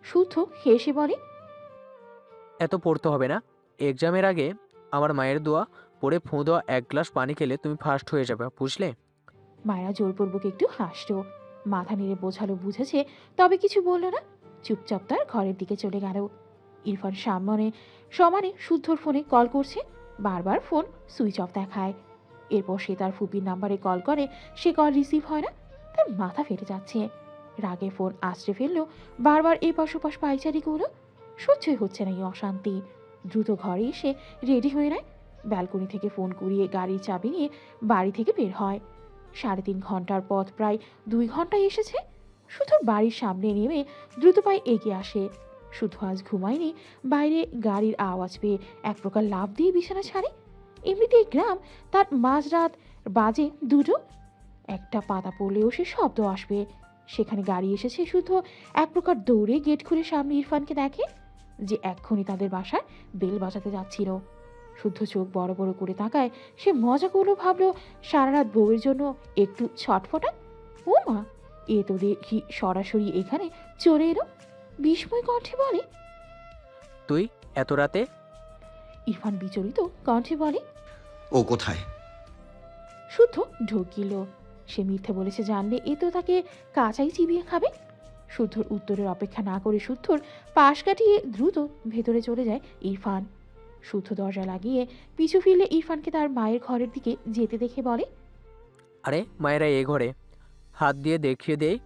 শুদ্ধ হেসে বলে, এত পড়তে হবে না। এক্সামের আগে আমার মায়ের দোয়া পড়ে ফোঁ দেওয়া 1 গ্লাস পানি খেলে তুমি ফার্স্ট হয়ে যাবে, বুঝলে? মায়েরা জোরপূর্বক একটু হাসল, মাথা নেড়ে বোঝালো বুঝেছে, তবে কিছু বলল না। চুপচাপ তার ঘরের দিকে চলে গেল। ইরফান সামনে সমানে শুদ্ধর ফোনে কল করছে, বারবার ফোন সুইচ অফ দেখায়। এরপর সে তার ফুপির নাম্বারে কল করে, সে কল রিসিভ হয় না। তার মাথা ফেটে যাচ্ছে, রাগে ফোন আছড়ে ফেললো, বারবার এপাশ ওপাশ পায়চারি করলো। সহ্যই হচ্ছে না এই অশান্তি। দ্রুত ঘরে এসে রেডি হয়ে নেয়, ব্যালকনি থেকে ফোন কুড়িয়ে গাড়ির চাবি নিয়ে বাড়ি থেকে বের হয়। 3.5 ঘন্টার পথ প্রায় 2 ঘন্টায় এসেছে। শুধু বাড়ির সামনে নেমে দ্রুত পায়ে এগিয়ে আসে। শুধু আজ ঘুমায়নি, বাইরে গাড়ির আওয়াজ পেয়ে এক প্রকার লাফ দিয়ে বিছানা ছাড়ে। এমনিতেই গ্রাম, তার মাঝরাত বাজে 2টো। একটা পাতা পড়লেও সে শব্দ আসবে। সেখানে গাড়ি এসেছে, শুধু এক প্রকার দৌড়ে গেট খুলে সামনে ইরফানকে দেখে, যে এক্ষুনি তাদের বাসার বেল বাজাতে যাচ্ছিল। শুদ্ধ চোখ বড় বড় করে তাকায়। সে মজা করলো, ভাবলো সারা রাত বউয়ের জন্য একটু ছটফটা। ও মা, এ তো দেখি সরাসরি এখানে চলে এলো। বিস্ময় কণ্ঠে বলে, তুই এত রাতে? ইরফান বিচলিত কণ্ঠে বলে, ও কোথায়? শুদ্ধ ঢুকিল। সে মিথ্যে বলেছে জানলে এ তো তাকে কাঁচাই চিবিয়ে খাবে। শুদ্ধর উত্তরের অপেক্ষা না করে শুদ্ধর পাশ কাটিয়ে দ্রুত ভেতরে চলে যায় ইরফান। শুদ্ধ দরজা লাগিয়ে পিছু ফিরলে ইরফানকে তার মায়ের ঘরের দিকে যেতে দেখে বলে, আরে মায়েরা এ ঘরে, হাত দিয়ে দেখিয়ে দেই।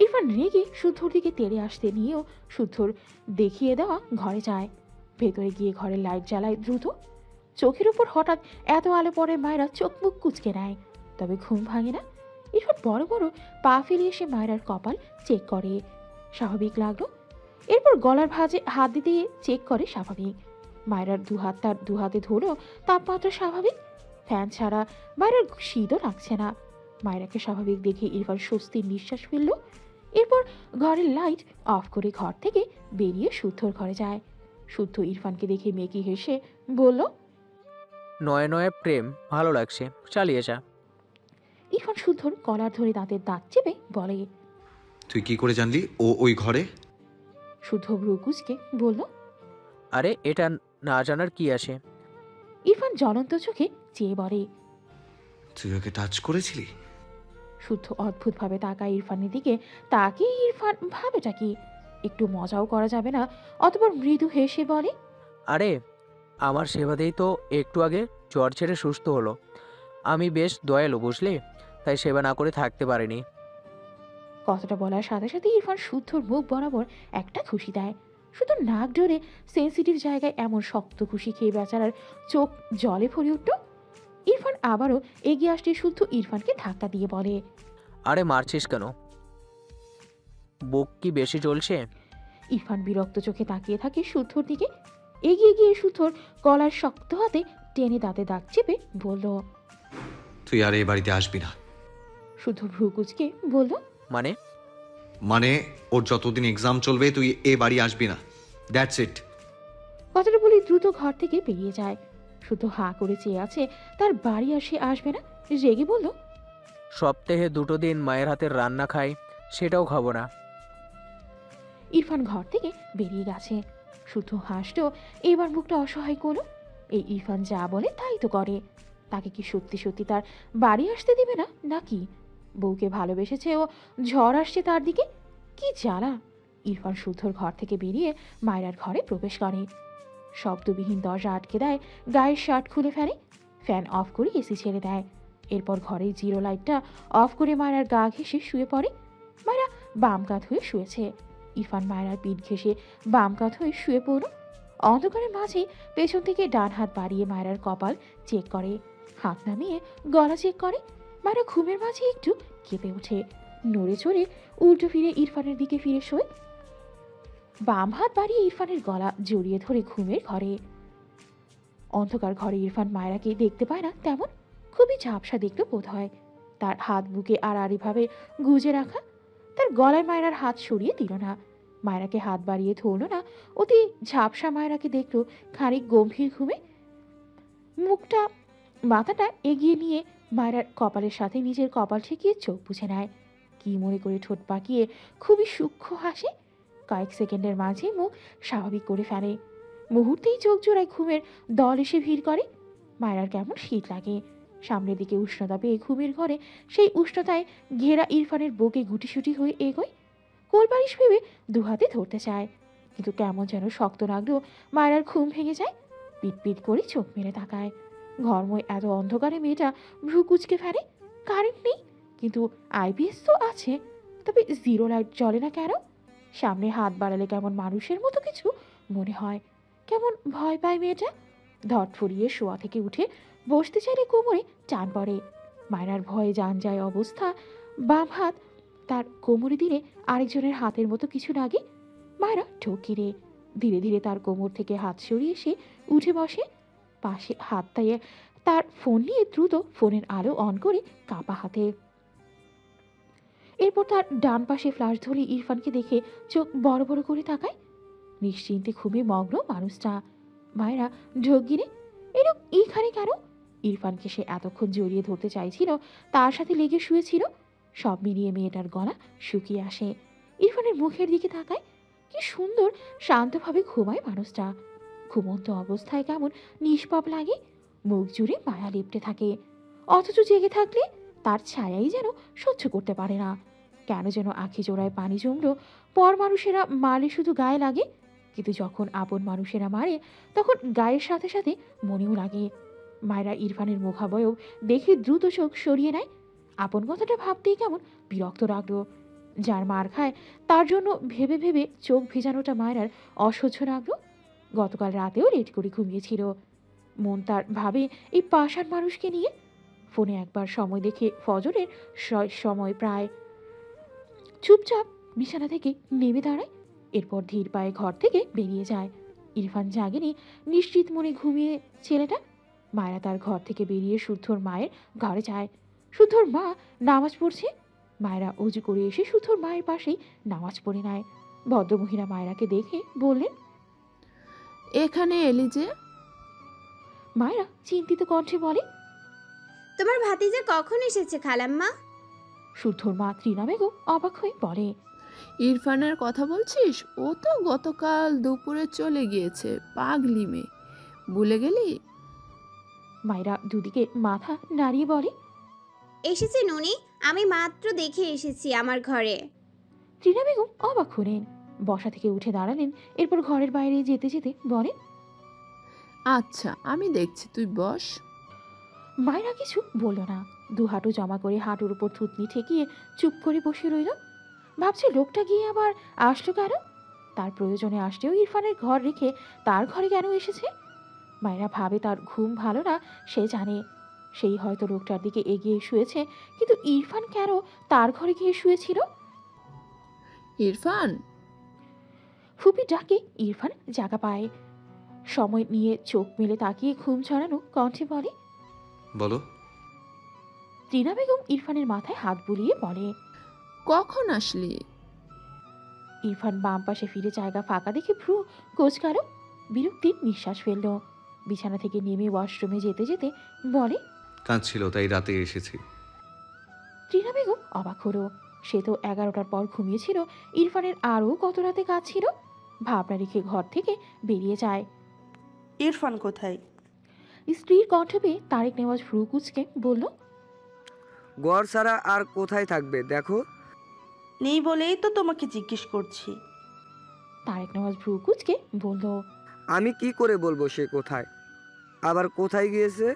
ইরফান রেগে শুদ্ধর দিকে তেড়ে আসতে নিয়েও শুদ্ধর দেখিয়ে দেওয়া ঘরে যায়। ভেতরে গিয়ে ঘরের লাইট জ্বালায় দ্রুত। চোখের উপর হঠাৎ এত আলো পড়ে মায়েরা চোখ মুখ কুচকে নেয়, তবে ঘুম ভাঙে না। ইরফান বড় বড় পা ফেলে এসে মায়েরার কপাল চেক করে, স্বাভাবিক লাগলো। এরপর গলার ভাঁজে হাত দিতে চেক করে, স্বাভাবিক। মায়েরার দুহাত তার দুহাতে ধরো, তাপমাত্রা স্বাভাবিক। ফ্যান ছাড়া মায়েরার শীতও লাগছে না। মায়েরাকে স্বাভাবিক দেখে ইরফান স্বস্তির নিঃশ্বাস ফেলল। এরপর ঘরের লাইট অফ করে ঘর থেকে বেরিয়ে শুদ্ধর ঘরে যায়। শুদ্ধ ইরফানকে দেখে মেকি হেসে বলল, নয় নয় প্রেম ভালো লাগছে, চালিয়ে যা। ইরফান শুদ্ধর কলার ধরে দাঁতের দাঁত চেপে বলে, তুই কি করে জানলি ও ওই ঘরে? শুদ্ধ ভ্রু কুঁচকে বলল। আরে এটা না জানার কি আছে? ইরফান জ্বলন্ত চোখে চেয়ে বলে। তুই ওকে টাচ করেছিলি? শুদ্ধ অদ্ভুতভাবে তাকায় ইরফানের দিকে। তাকে ইরফান ভাবেটা কি, একটু মজাও করা যাবে না? অতপর মৃদু হেসে বলে, আরে আমার সেবাতেই তো একটু আগে জ্বর ছেড়ে সুস্থ হলো। আমি বেশ দয়ালু, বুঝলি? তাই সেবা না করে থাকতে পারিনি। কথাটা বলার সাথে সাথে ইরফান শুদ্ধর মুখ বরাবর একটা খুশি দেয়। শুধু নাক ডরে সেন্সিটিভ জায়গায় এমন শক্ত খুশি খেয়ে বেচারার চোখ জলে ভরে উঠল। ইরফান আবারও এগিয়ে আসতে শুদ্ধ ইরফানকে ধাক্কা দিয়ে বলে, আরে মারছিস কেন? বুক কি বেশি চলছে? ইরফান বিরক্ত চোখে তাকিয়ে থাকে শুদ্ধর দিকে। এগিয়ে গিয়ে শুদ্ধর গলার শক্ত হাতে টেনে দাঁতে দাগ চেপে বলল, তুই আর এই বাড়িতে আসবি না। শুদ্ধ ভ্রু কুচকে বলল, মানে? মানে ওর যতদিন এক্সাম চলবে তুই এ বাড়ি আসবি না, দ্যাটস ইট। কথাটা বলে দ্রুত ঘর থেকে বেরিয়ে যায়। শুধু হাঁ করে চেয়ে আছে, তার বাড়ি আর সে আসবে না। রেগে বলল, সপ্তাহে 2 দিন মায়ের হাতের রান্না খাই, সেটাও খাবো না। ইরফান ঘর থেকে বেরিয়ে গেছে। শুধু হাসতো, এবার মুখটা অসহায় করলো। এই ইরফান যা বলে তাই তো করে। তাকে কি সত্যি সত্যি তার বাড়ি আসতে দিবে না নাকি? বউকে ভালোবেসেছে ও, ঝড় আসছে তার দিকে। কি জ্বালা! ইরফান শুদ্ধর ঘর থেকে বেরিয়ে মায়রার ঘরে প্রবেশ করে। শব্দবিহীন দরজা আটকে দেয়, গায়ের শার্ট খুলে ফেলে, ফ্যান অফ করে এসি ছেড়ে দেয়। এরপর ঘরের জিরো লাইটটা অফ করে মায়রার গা ঘেঁষে শুয়ে পড়ে। মায়রা বাম কাত হয়ে শুয়েছে। ইরফান মায়রার পিঠ ঘেঁষে বাম কাত হয়ে শুয়ে পড়ল। অন্ধকারের মাঝে পেছন থেকে ডান হাত বাড়িয়ে মায়রার কপাল চেক করে, হাত নামিয়ে গলা চেক করে। মায়রা ঘুমের মাঝে একটু কেঁপে ওঠে, নড়ে চড়ে উল্টো ফিরে ইরফানের দিকে ফিরে শোয়। বাম হাত বাড়িয়ে ইরফানের গলা জড়িয়ে ধরে ঘুমের ঘরে। অন্ধকার ঘরে ইরফান মায়রাকে দেখতে পায় না তেমন, খুবই ঝাপসা দেখতে বোধ হয়। তার হাত বুকে আড়াআড়িভাবে গুজে রাখা। তার গলায় মায়রার হাত সরিয়ে দিল না, মায়রাকে হাত বাড়িয়ে ধরল না। অতি ঝাপসা মায়রাকে দেখল খানিক গম্ভীর ঘুমে। মুখটা মাথাটা এগিয়ে নিয়ে মায়রার কপালের সাথে নিজের কপাল ঠেকিয়ে চোখ বুঝে নেয়। কি মনে করে ঠোঁট পাকিয়ে খুবই সূক্ষ্ম হাসে। কয়েক সেকেন্ডের মাঝে মুখ স্বাভাবিক করে ফেলে। মুহূর্তেই চোখ জোড়ায় ঘুমের দল এসে ভিড় করে। মায়েরার কেমন শীত লাগে। সামনের দিকে উষ্ণতা পেয়ে ঘুমের ঘরে সেই উষ্ণতায় ঘেরা ইরফানের বুকে গুটিসুটি হয়ে এগোয়। কোলবালিশ ভেবে দুহাতে ধরতে চায়, কিন্তু কেমন যেন শক্ত লাগলেও মায়েরার ঘুম ভেঙে যায়। পিট করে চোখ মেরে তাকায়। ঘরময় এত অন্ধকারে মেয়েটা ভ্রু কুচকে ফেলে। কারেন্ট নেই, কিন্তু আইপিএস তো আছে, তবে জিরো লাইট জ্বলে না কেন? সামনে হাত বাড়ালে কেমন মানুষের মতো কিছু মনে হয়। কেমন ভয় পায় মেয়েটা। ধট ফুরিয়ে শোয়া থেকে উঠে বসতে চাইলে কোমরে টান পড়ে। মায়রার ভয়ে জান যায় অবস্থা। বাম হাত তার কোমরে দিলে আরেকজনের হাতের মতো কিছু লাগে। মায়রা ঠকিরে ধীরে ধীরে তার কোমর থেকে হাত সরিয়ে এসে উঠে বসে। পাশে হাত তাইয়ে তার ফোন নিয়ে দ্রুত ফোনের আলো অন করে কাঁপা হাতে। এরপর তার ডান পাশে ফ্ল্যাশ ধরে ইরফানকে দেখে চোখ বড় বড় করে তাকায়। নিশ্চিন্তে ঘুমে মগ্ন মানুষটা। মায়েরা ঢোক গিরে এরকম এইখানে কেন? ইরফানকে সে এতক্ষণ জড়িয়ে ধরতে চাইছিল, তার সাথে লেগে শুয়েছিল। সব মিলিয়ে মেয়েটার গলা শুকিয়ে আসে। ইরফানের মুখের দিকে তাকায়। কি সুন্দর শান্তভাবে ঘুমায় মানুষটা। ঘুমন্ত অবস্থায় কেমন নিষ্পাপ লাগে। মুখ জুড়ে মায়া লেপটে থাকে, অথচ জেগে থাকলে তার ছায়াই যেন সহ্য করতে পারে না। কেন যেন আঁখি জোড়ায় পানি জমল। পর মানুষেরা মারলে শুধু গায়ে লাগে, কিন্তু যখন আপন মানুষেরা মারে তখন গায়ের সাথে সাথে মনেও লাগে। মায়েরা ইরফানের মুখাবয়ব দেখে দ্রুত চোখ সরিয়ে নেয়। আপন কথাটা ভাবতেই কেমন বিরক্ত লাগলো। যার মার খায় তার জন্য ভেবে ভেবে চোখ ভেজানোটা মায়েরার অসহ্য লাগলো। গতকাল রাতেও লেট করে ঘুমিয়েছিল। মন তার ভাবে এই পাষাণ মানুষকে নিয়ে। ফোনে একবার সময় দেখে ফজরের সময় প্রায়। চুপচাপ বিছানা থেকে নেমে দাঁড়ায়। এরপর ধীর পায়ে ঘর থেকে বেরিয়ে যায়। ইরফান জাগেনি, নিশ্চিত মনে ঘুমিয়ে ছেলেটা। মায়েরা তার ঘর থেকে বেরিয়ে শুদ্ধর মায়ের ঘরে যায়। শুদ্ধর মা নামাজ পড়ছে। মায়েরা অজু করে এসে শুদ্ধর মায়ের পাশেই নামাজ পড়ে নেয়। ভদ্রমহিলা মায়েরাকে দেখে বললেন, এখানে এলি যে? মায়েরা চিন্তিত কণ্ঠে বলে, তোমার ভাতিজা কখন এসেছে খালাম্মা? শুদ্ধর মা ত্রিনা বেগম অবাক হয়ে বলে, ইরফানের কথা বলছিস? ও তো গতকাল দুপুরে চলে গিয়েছে। পাগলি মেয়ে, ভুলে গেলি? মায়েরা দুদিকে মাথা নাড়িয়ে বলে, এসেছে নুনি, আমি মাত্র দেখে এসেছি আমার ঘরে। ত্রিনা বেগম অবাক হলেন, বসা থেকে উঠে দাঁড়ালেন। এরপর ঘরের বাইরে যেতে যেতে বলেন, আচ্ছা আমি দেখছি, তুই বস। মায়েরা কিছু বলল না। দু হাঁটু জমা করে হাঁটুর উপর থুতনি ঠেকিয়ে চুপ করে বসে রইল। ভাবছে লোকটা গিয়ে আবার আসলো কেন? তার প্রয়োজনে আসলেও ইরফানের ঘর রেখে তার ঘরে কেন এসেছে? মায়েরা ভাবে তার ঘুম ভালো না, সে জানে। সেই হয়তো লোকটার দিকে এগিয়ে শুয়েছে, কিন্তু ইরফান কেন তার ঘরে গিয়ে শুয়েছিল? ইরফান, ফুপি ডাকে ইরফান জাগা পায়। সময় নিয়ে চোখ মেলে তাকিয়ে ঘুম ছড়ানো কণ্ঠে বলে, বলো। ত্রিনা বেগম ইরফানের মাথায় হাত বুলিয়ে বলে, কখন আসলি? ইরফান বাম পাশে ফিরে জায়গা ফাঁকা দেখে ভ্রু কোচকাল। বিরক্তির নিঃশ্বাস ফেলল। বিছানা থেকে নেমে ওয়াশরুমে যেতে যেতে বলে, কাজ ছিল তাই রাতে এসেছি। ত্রিনা বেগম অবাক হলো। সে তো 11টার পর ঘুমিয়েছিল। ইরফানের আরও কত রাতে কাজ ছিল। ভাবনা রেখে ঘর থেকে বেরিয়ে যায়। ইরফান কোথায়? স্ত্রীর কণ্ঠ পেয়ে তারেক নেওয়াজ ভ্রু কুচকে বলল, ঘর ছাড়া আর কোথায় থাকবে দেখো। নেই বলেই তো তোমাকে জিজ্ঞেস করছি। তারেক নেওয়াজ ভ্রু কুচকে বলল, আমি কি করে বলবো সে কোথায়, আবার কোথায় গিয়েছে?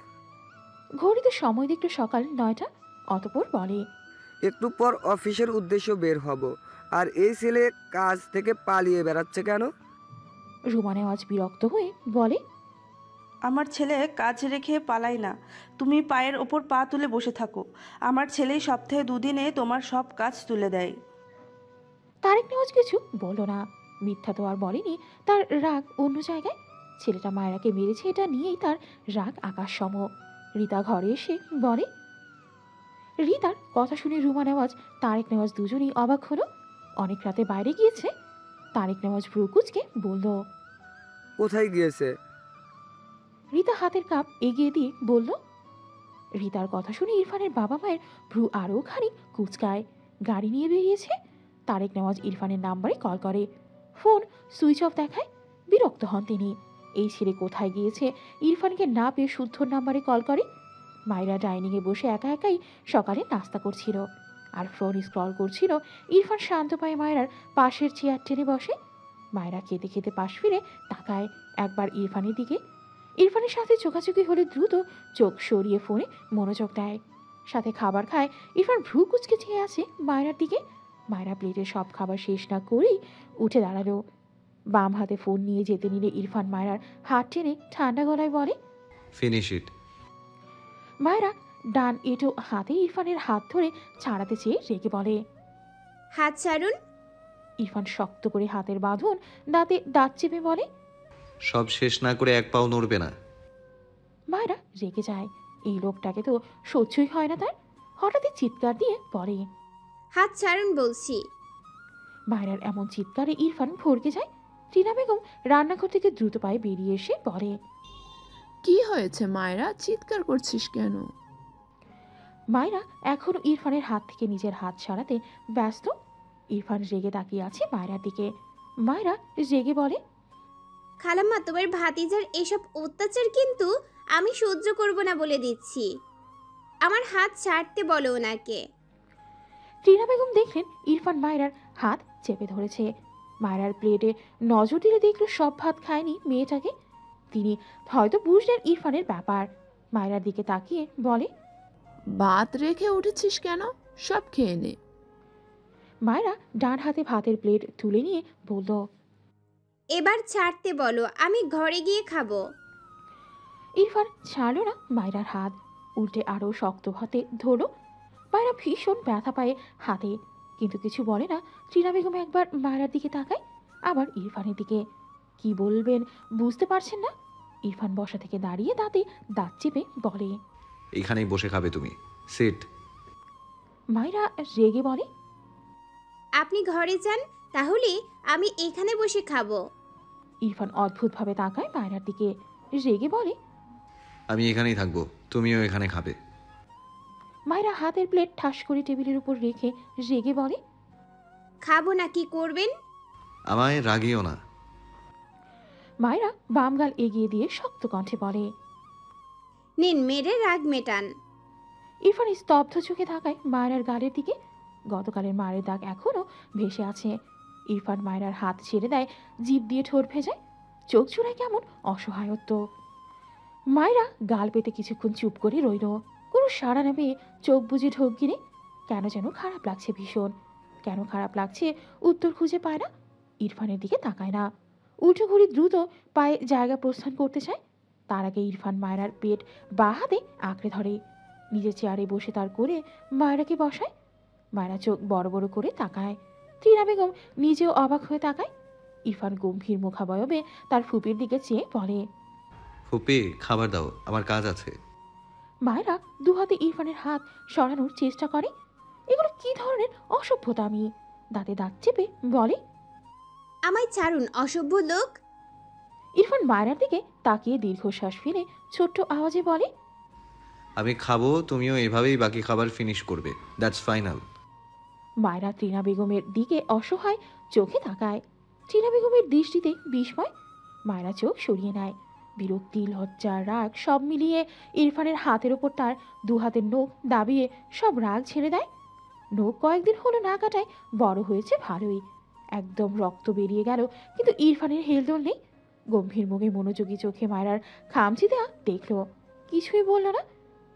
ঘড়িতে সময় দেখল সকাল 9টা। অতপর বলে, একটু পর অফিসের উদ্দেশ্য বের হব, আর এই ছেলে কাজ থেকে পালিয়ে বেড়াচ্ছে কেন? রুমা নেওয়াজ বিরক্ত হয়ে বলে, আমার ছেলে কাজ রেখে পালায় না। তুমি পায়ের ওপর পা তুলে বসে থাকো। আমার ছেলে সপ্তাহে 2 দিনে তোমার সব কাজ তুলে দেয়। তারেক নেওয়াজ কিছু বলল না। মিথ্যা তো আর বলেনি। তার রাগ অন্য জায়গায়। ছেলেটা মায়েরাকে মেরেছে, এটা নিয়েই তার রাগ আকাশ সম। রীতা ঘরে এসে বলে, রীতার কথা শুনে রুমা নেওয়াজ তারেক নেওয়াজ দুজনেই অবাক হলো। অনেক রাতে বাইরে গিয়েছে। তারেক নেওয়াজ ভ্রু কুচকে বলল, কোথায় গিয়েছে? রীতা হাতের কাপ এগিয়ে দিয়ে বলল। রীতার কথা শুনে ইরফানের বাবা মায়ের ভ্রু আরও খানিক কুচকায়। গাড়ি নিয়ে বেরিয়েছে। তারেক নেওয়াজ ইরফানের নাম্বারে কল করে। ফোন সুইচ অফ দেখায়। বিরক্ত হন তিনি। এই ছেলে কোথায় গিয়েছে ইরফানকে না পেয়ে শুদ্ধর নাম্বারে কল করে। মায়েরা ডাইনিংয়ে বসে একা একাই সকালে নাস্তা করছিল আর ফোন স্ক্রল করছিল। ইরফান শান্ত পায়ে মায়েরার পাশের চেয়ার টেনে বসে। মায়েরা খেতে খেতে পাশ ফিরে তাকায় একবার ইরফানের দিকে। ইরফানের সাথে চোখাচোখি হলে দ্রুত চোখ সরিয়ে ফোনে মনোযোগ দেয়। সাথে খাবার খায়। ইরফান ভ্রু কুচকে চেয়ে আছে মায়েরার দিকে। মায়েরা প্লেটের সব খাবার শেষ না করেই উঠে দাঁড়ালো। বাম হাতে ফোন নিয়ে যেতে নিলে ইরফান মায়েরার হাত টেনে ঠান্ডা গলায় বলে, ফিনিশ ইট। মায়েরা ডান এঁটো হাতে ইরফানের হাত ধরে ছাড়াতে চেয়ে রেগে বলে। হাত ছাড়ুন। ইরফান শক্ত করে হাতের বাঁধন দাঁতে দাঁত চেপে বলে। সব শেষ না করে এক পাও নড়বে না। মায়েরা রেগে যায়। এই লোকটাকে তো সহ্যই হয় না তার। হঠাৎই চিৎকার দিয়ে বলে। হাত ছাড়ুন বলছি। মায়েরার এমন চিৎকারে ইরফান ভড়কে যায়। টিনা বেগম রান্নাঘর থেকে দ্রুত পায়ে বেরিয়ে এসে বলে, কি হয়েছে মায়েরা, চিৎকার করছিস কেন? মায়েরা এখনো ইরফানের হাত থেকে নিজের হাত ছাড়াতে ব্যস্ত। ইরফান রেগে তাকিয়ে আছে মায়েরার দিকে। মায়েরা রেগে বলে, খালাম্মা, তোমার ভাতিজার এসব অত্যাচার কিন্তু আমি সহ্য করব না বলে দিচ্ছি। আমার হাত ছাড়তে বলো ওনাকে। টিনা বেগম দেখলেন ইরফান মায়েরার হাত চেপে ধরেছে। মায়েরার প্লেটে নজর দিলে দেখল সব ভাত খায়নি মেয়েটাকে। তিনি হয়তো বুঝলেন ইরফানের ব্যাপার। মায়েরার দিকে তাকিয়ে বলে, ভাত রেখে উঠেছিস কেন? সব খেয়ে নে। মায়েরা ডান হাতে ভাতের প্লেট তুলে নিয়ে বলল, এবার ছাড়তে বলো, আমি ঘরে গিয়ে খাবো। ইরফান ছাড়ল না মায়েরার হাত, উল্টে আরও শক্ত হাতে ধরল। মায়েরা ভীষণ ব্যথা পায় হাতে, কিন্তু কিছু বলে না। টিনা বেগম একবার মায়েরার দিকে তাকায়, আবার ইরফানের দিকে। কি বলবেন বুঝতে পারছেন না। ইরফান বসা থেকে দাঁড়িয়ে দাঁতে দাঁত চেপে বলে, এখানেই বসে খাবে তুমি, সিট। মায়েরা রেগে বলে, আপনি ঘরে যান, তাহলে আমি এখানে বসে খাবো। ইরফান অদ্ভুতভাবে তাকায় মায়েরার দিকে, রেগে বলে, আমি এখানেই থাকবো, তুমিও এখানে খাবে। মায়েরা হাতের প্লেট ঠাস করে টেবিলের উপর রেখে রেগে বলে, খাবো না, কি করবেন? আমায় রাগিও না। মায়েরা বাম গাল এগিয়ে দিয়ে শক্ত কণ্ঠে বলে। নিন, মেরে রাগ মেটান। ইরফান স্তব্ধ চোখে তাকায় মায়েরার গালের দিকে। গতকালের মায়ের দাগ এখনো ভেসে আছে। ইরফান মায়েরার হাত ছেড়ে দেয়, জিভ দিয়ে ঠোঁট ভেজায়, চোখ চূড়ায় কেমন অসহায়ত্ব। মায়েরা গাল পেতে কিছুক্ষণ চুপ করে রইল। কোনো সাড়া না পেয়ে চোখ বুজে ঢোক গিরে। কেন যেন খারাপ লাগছে ভীষণ। কেন খারাপ লাগছে উত্তর খুঁজে পায় না। ইরফানের দিকে তাকায় না, উল্টো ঘুরে দ্রুত পায়ে জায়গা প্রস্থান করতে চায়। তার আগে ইরফান মায়েরার পেট বা হাতে আঁকড়ে ধরে। নিজের চেয়ারে বসে তার করে মায়েরাকে বসায়। মায়েরা চোখ বড় বড় করে তাকায়। টিনা বেগম নিজেও অবাক হয়ে তাকায়। ইরফান গম্ভীর মুখাবয়বে তার ফুপির দিকে চেয়ে বলে, ফুপি, খাবার দাও, আমার কাজ আছে। মায়েরা দুহাতে ইরফানের হাত সরানোর চেষ্টা করে। এগুলো কি ধরনের অসভ্যতামি। দাঁতে দাঁত চেপে বলে, আমায় ছাড়ুন, অসভ্য লোক। ইরফান মায়েরার দিকে তাকিয়ে দীর্ঘশ্বাস ফেলে ছোট্ট আওয়াজে বলে, আমি খাবো, তুমিও এভাবেই বাকি খাবার ফিনিশ করবে, দ্যাটস ফাইনাল। মায়েরা টিনা বেগমের দিকে অসহায় চোখে তাকায়। টিনা বেগমের দৃষ্টিতে বিস্ময়। মায়েরা চোখ সরিয়ে নেয়। বিরক্তি, লজ্জা, রাগ সব মিলিয়ে ইরফানের হাতের ওপর তার দু হাতের নখ দাবিয়ে সব রাগ ছেড়ে দেয়। নখ কয়েকদিন হলো না কাটায় বড় হয়েছে ভালোই। একদম রক্ত বেরিয়ে গেল, কিন্তু ইরফানের হেলদোল নেই। গম্ভীর মুখে মনোযোগী চোখে মায়েরার খামচি দেয়া দেখলো, কিছুই বলল না।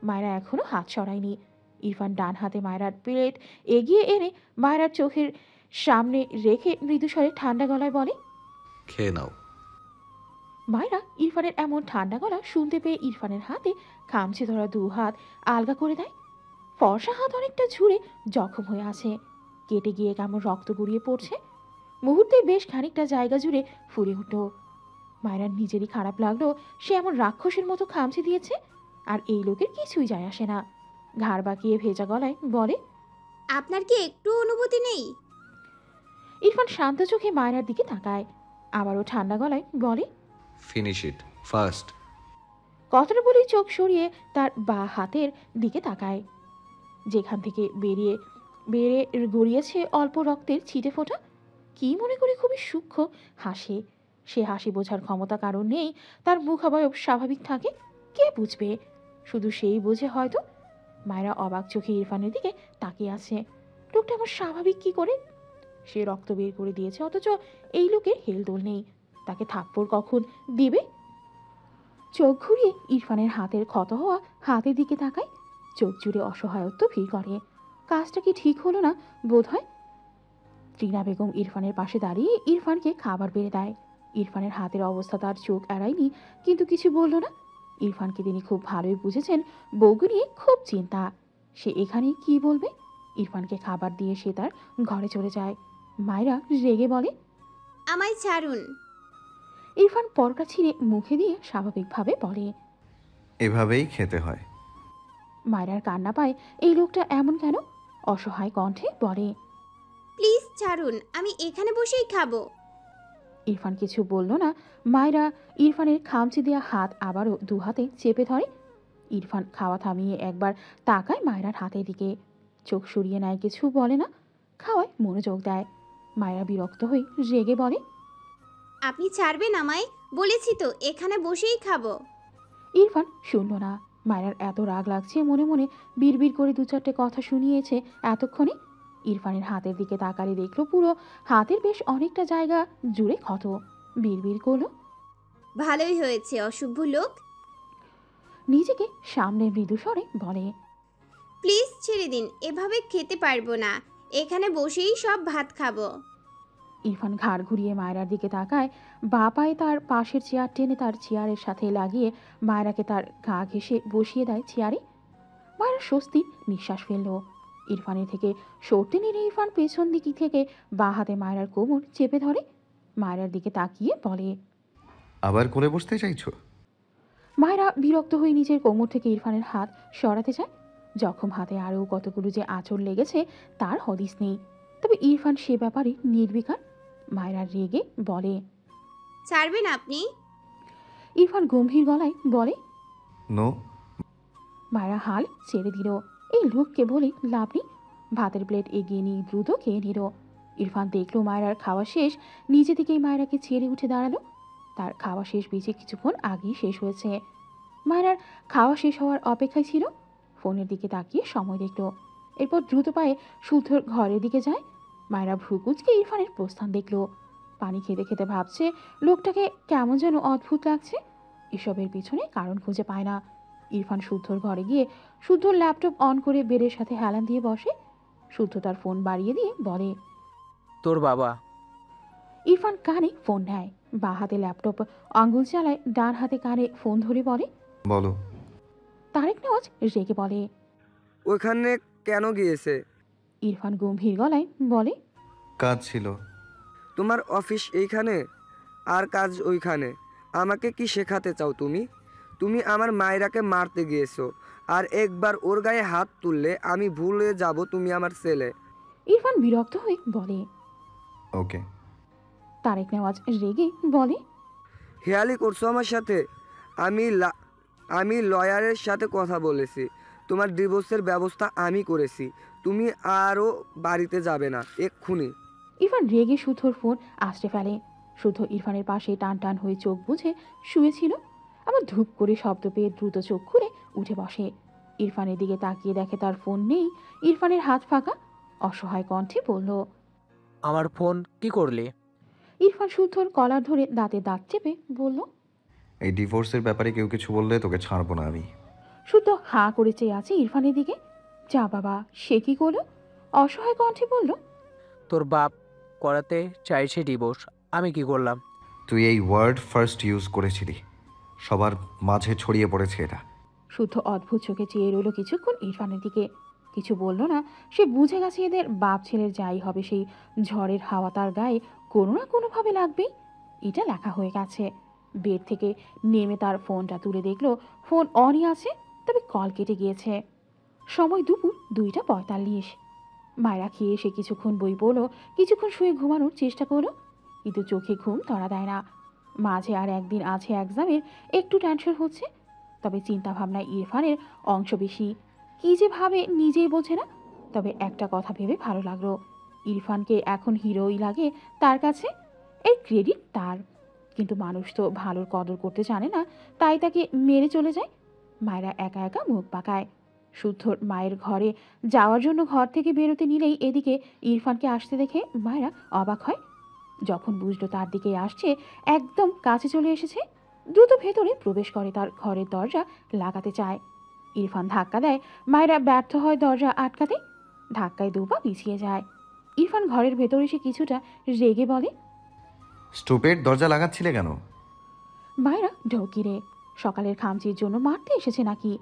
মায়েরা এখনো হাত সরায়নি। ইরফান ডান হাতে মায়েরার প্লেট এগিয়ে এনে মায়েরার চোখের সামনে রেখে মৃদুস্বরে ঠান্ডা গলায় বলে, খেয়ে নাও। মায়েরা ইরফানের এমন ঠান্ডা গলা শুনতে পেয়ে ইরফানের হাতে খামচে ধরা দু হাত আলগা করে দেয়। ফর্সা হাত অনেকটা ঝুড়ে জখম হয়ে আছে, কেটে গিয়ে কেমন রক্ত গড়িয়ে পড়ছে। মুহূর্তে বেশ খানিকটা জায়গা জুড়ে ফুলে উঠল। মায়েরার নিজেরই খারাপ লাগলো, সে এমন রাক্ষসের মতো খামচে দিয়েছে, আর এই লোকের কিছুই যায় আসে না। ঘাড় বাঁকিয়ে ভেজা গলায় বলে, আপনার কি একটু অনুভূতি নেই? ইরফান শান্ত চোখে মায়েরার দিকে তাকায়, আবারও ঠান্ডা গলায় বলে, ফিনিশ ইট ফার্স্ট। কথাটা বলেই চোখ সরিয়ে তার বা হাতের দিকে তাকায়, যেখান থেকে বেড়ে গড়িয়েছে অল্প রক্তের ছিটে ফোঁটা। কি মনে করে খুবই সূক্ষ্ম হাসে। সে হাসি বোঝার ক্ষমতা কারণ নেই, তার মুখাবয়ব স্বাভাবিক থাকে, কে বুঝবে? শুধু সেই বোঝে হয়তো। মায়েরা অবাক চোখে ইরফানের দিকে তাকিয়ে আছে। লোকটা আমার স্বাভাবিক কি করে? সে রক্ত বের করে দিয়েছে, অথচ এই লোকের হেলদোল নেই। তাকে থাপ্পড় কখন দিবে? চোখ ঘুরিয়ে ইরফানের হাতের ক্ষত হওয়া হাতের দিকে তাকায়। চোখ জুড়ে অসহায়ত্ব ভিড় করে। কাজটা কি ঠিক হলো না বোধ হয়। ত্রিনা বেগম ইরফানের পাশে দাঁড়িয়ে ইরফানকে খাবার বেড়ে দেয়। ইরফানের হাতের অবস্থা তার চোখ এড়ায়নি, কিন্তু কিছু বলল না। ইরফানকে তিনি খুব ভালোই বুঝেছেন, বউকে নিয়ে খুব চিন্তা। সে এখানে কি বলবে? ইরফানকে খাবার দিয়ে সে তার ঘরে চলে যায়। মায়েরা রেগে বলে, আমায় ছাড়ুন। ইরফান পরোটা ছিঁড়ে মুখে দিয়ে স্বাভাবিকভাবে বলে। এভাবেই খেতে হয়। মায়েরার কান্না পায়, এই লোকটা এমন কেন? অসহায় কণ্ঠে বলে, প্লিজ ছাড়ুন, আমি এখানে বসেই খাবো। ইরফান কিছু বলল না। মায়েরা ইরফানের খামচি দেওয়া হাত আবারও দু হাতে চেপে ধরে। ইরফান খাওয়া থামিয়ে একবার তাকায় মায়েরার হাতের দিকে, চোখ সরিয়ে নেয়, কিছু বলে না, খাওয়ায় মনোযোগ দেয়। মায়েরা বিরক্ত হয়ে রেগে বলে, আপনি ছাড়বেন আমায়? বলেছি তো এখানে বসেই খাবো। ইরফান শুনল না। মায়েরার এত রাগ লাগছে, মনে মনে বিড়বিড় করে দু চারটে কথা শুনিয়েছে এতক্ষণে। ইরফানের হাতের দিকে তাকালে দেখলো পুরো হাতের বেশ অনেকটা জায়গা জুড়ে ক্ষত। বিড়বিড় করলো, ভালোই হয়েছে অসভ্য লোক। নিজেকে সামনে মৃদু স্বরে বলে, প্লিজ ছেড়ে দিন, এভাবে খেতে পারবো না। এখানে বসেই সব ভাত খাবো। ইরফান ঘাড় ঘুরিয়ে মায়রার দিকে তাকায়। বা পায়ে তার পাশের চেয়ার টেনে তার চেয়ারের সাথে লাগিয়ে মায়রাকে তার গা ঘেঁষে বসিয়ে দেয় চেয়ারে। মায়রা স্বস্তির নিঃশ্বাস ফেলল। ইরফানের থেকে সরতে নিলে ইরফান পেছন দিক থেকে বা হাতে মায়রার কোমর চেপে ধরে। মায়রার দিকে তাকিয়ে বলে, আবার কোলে বসতে চাইছো? মায়রা বিরক্ত হয়ে নিজের কোমর থেকে ইরফানের হাত সরাতে চায়। জখম হাতে আরও কতগুলো যে আঁচড় লেগেছে তার হদিস নেই, তবে ইরফান সে ব্যাপারে নির্বিকার। মায়রা রেগে বলে, ছাড়বেন আপনি? ইরফান গম্ভীর গলায় বলে। নো। মায়রা হাল ছেড়ে দিল। এই লোককে বলে লাভ নেই। ভাতের প্লেট এগিয়ে নিয়ে দ্রুত খেয়ে নিল। ইরফান দেখলো মায়রার খাওয়া শেষ, নিজে থেকেই মায়রাকে ছেড়ে উঠে দাঁড়ালো। তার খাওয়া শেষ বেঁচে কিছুক্ষণ আগেই শেষ হয়েছে। মায়রার খাওয়া শেষ হওয়ার অপেক্ষায় ছিল। ফোনের দিকে তাকিয়ে সময় দেখলো, এরপর দ্রুত পায়ে শুদ্ধর ঘরের দিকে যায়। মায়রা ভ্রুকুচকে ইরফানের প্রস্থান দেখলো। পানি খেতে খেতে ভাবছে লোকটাকে কেমন যেন অদ্ভুত লাগছে। এসবের পিছনে কারণ খুঁজে পায় না। ইরফান শুদ্ধর ঘরে গিয়ে শুদ্ধর ল্যাপটপ অন করে বেডের সাথে হেলান দিয়ে বসে। শুদ্ধ তার ফোন বাড়িয়ে দিয়ে বলে, তোর বাবা। ইরফান কানে ফোন নেয়, বা হাতে ল্যাপটপ আঙুল চালায়, ডান হাতে কানে ফোন ধরে বলে। বলো। তারেক নেওয়াজ রেগে বলে, ওইখানে কেন গিয়েছে? ইরফান গম্ভীর গলায় বলে, কাজ ছিল। তোমার অফিস এইখানে আর কাজ ওইখানে। আমাকে কি শেখাতে চাও তুমি? তুমি আমার মায়েরাকে মারতে গিয়েছো, আর একবার ওর গায়ে হাত তুললে আমি ভুলে যাব তুমি আমার ছেলে। ইরফান বিরক্ত হয়ে বলে। ওকে। তারেক নেওয়াজ রেগে বলে, হেয়ালি করছো আমার সাথে? আমি লয়ারের সাথে কথা বলেছি, তোমার ডিভোর্সের ব্যবস্থা আমি করেছি। তুমি আরও বাড়িতে যাবে না এক্ষুনি। ইরফান রেগে শুদ্ধর ফোন আছড়ে ফেলে। শুদ্ধ ইরফানের পাশে টান টান হয়ে চোখ বুঝে শুয়েছিল। আবার ধূপ করে শব্দ পেয়ে দ্রুত চোখ খুলে উঠে বসে। ইরফানের দিকে তাকিয়ে দেখে তার ফোন নেই। ইরফানের হাত ফাঁকা। অসহায় কণ্ঠে বলল, আমার ফোন কি করলে? ইরফান শুদ্ধর কলার ধরে দাঁতে দাঁত চেপে বলল, এই ডিভোর্সের ব্যাপারে কেউ কিছু বললে তোকে ছাড়বো না আমি। শুদ্ধ হাঁ করে চেয়ে আছে ইরফানের দিকে। যা বাবা, সে কি করলো? অসহায় কণ্ঠে বলল, তোর বাপ করাতে চাইছে ডিভোর্স, আমি কি করলাম? তুই এই ওয়ার্ড ফার্স্ট ইউজ করেছিলি, সবার মাঝে ছড়িয়ে পড়েছে এটা। শুদ্ধ অদ্ভুত চোখে চেয়ে রইল কিছুক্ষণ ইরফানের দিকে। কিছু বলল না। সে বুঝে গেছে এদের বাপ ছেলের যাই হবে সেই ঝড়ের হাওয়া তার গায়ে কোনো না কোনোভাবে লাগবেই। এটা লেখা হয়ে গেছে। বেড থেকে নেমে তার ফোনটা তুলে দেখলো ফোন অনই আছে, তবে কল কেটে গিয়েছে। সময় দুপুর 2:45। মায়েরা খেয়ে এসে কিছুক্ষণ বই পড়লো, কিছুক্ষণ শুয়ে ঘুমানোর চেষ্টা করলো, কিন্তু চোখে ঘুম ধরা দেয় না। মাঝে আর একদিন আছে এক্সামের, একটু টেনশন হচ্ছে। তবে চিন্তাভাবনায় ইরফানের অংশ বেশি। কী যে ভাবে নিজেই বোঝে না। তবে একটা কথা ভেবে ভালো লাগলো, ইরফানকে এখন হিরোই লাগে তার কাছে, এর ক্রেডিট তার। কিন্তু মানুষ তো ভালোর কদর করতে জানে না, তাই তাকে মেরে চলে যায়। মায়েরা একা একা মুখ পাকায়। শুদ্ধর মায়ের ঘরে যাওয়ার জন্য ঘর থেকে বেরোতে নিলেই এদিকে ইরফানকে আসতে দেখে মায়েরা অবাক হয়। যখন বুঝলো তার দিকে আসছে, একদম কাছে চলে এসেছে, দ্রুত ভেতরে প্রবেশ করে, তার ঘরের দরজা লাগাতে চায়। ইরফান ধাক্কা দেয়, মায়েরা ব্যর্থ হয় দরজা আটকাতে। ধাক্কায় দুপা পিছিয়ে যায়। ইরফান ঘরের ভেতর এসে কিছুটা রেগে বলে, স্টুপিড, দরজা লাগাচ্ছিলে কেন? মায়েরা ঢোকি রে, সকালের খামচির জন্য মারতে এসেছে নাকি?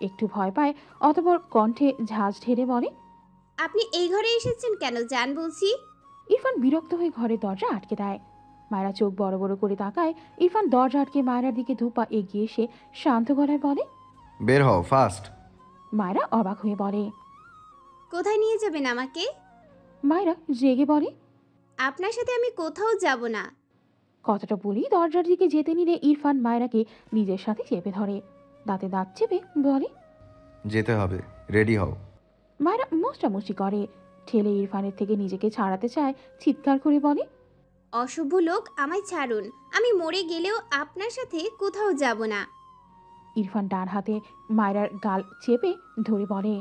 একটু ভয় পায়, অতঃপর কণ্ঠে ঝাঁজ ঢেরে বলে, আপনি এই ঘরে এসেছেন কেন জান বলছি? ইরফান বিরক্ত হয়ে ঘরের দরজা আটকে দেয়। মায়েরা চোখ বড় বড় করে তাকায়। ইরফান দরজা আটকে মায়েরার দিকে দুপা এগিয়ে এসে শান্ত গলায় বলে, বের হও ফাস্ট। মায়েরা অবাক হয়ে বলে। কোথায় নিয়ে যাবেন আমাকে? মায়েরা রেগে বলে। আপনার সাথে আমি কোথাও যাব না। কথাটা বলেই দরজার দিকে যেতে নিলে ইরফান মায়েরাকে নিজের সাথে চেপে ধরে, দাঁতে দাঁত চেপে বলে, যেতে হবে, রেডি হও। মায়েরা মোস্টামুষ্টি করে, ঠেলে ইরফানের থেকে নিজেকে ছাড়াতে চায়, চিৎকার করে বলে, অসভ্য লোক, আমায় ছাড়ুন। আমি মরে গেলেও আপনার সাথে কোথাও যাব না। ইরফান ডান হাতে মায়েরার গাল চেপে ধরে বলে।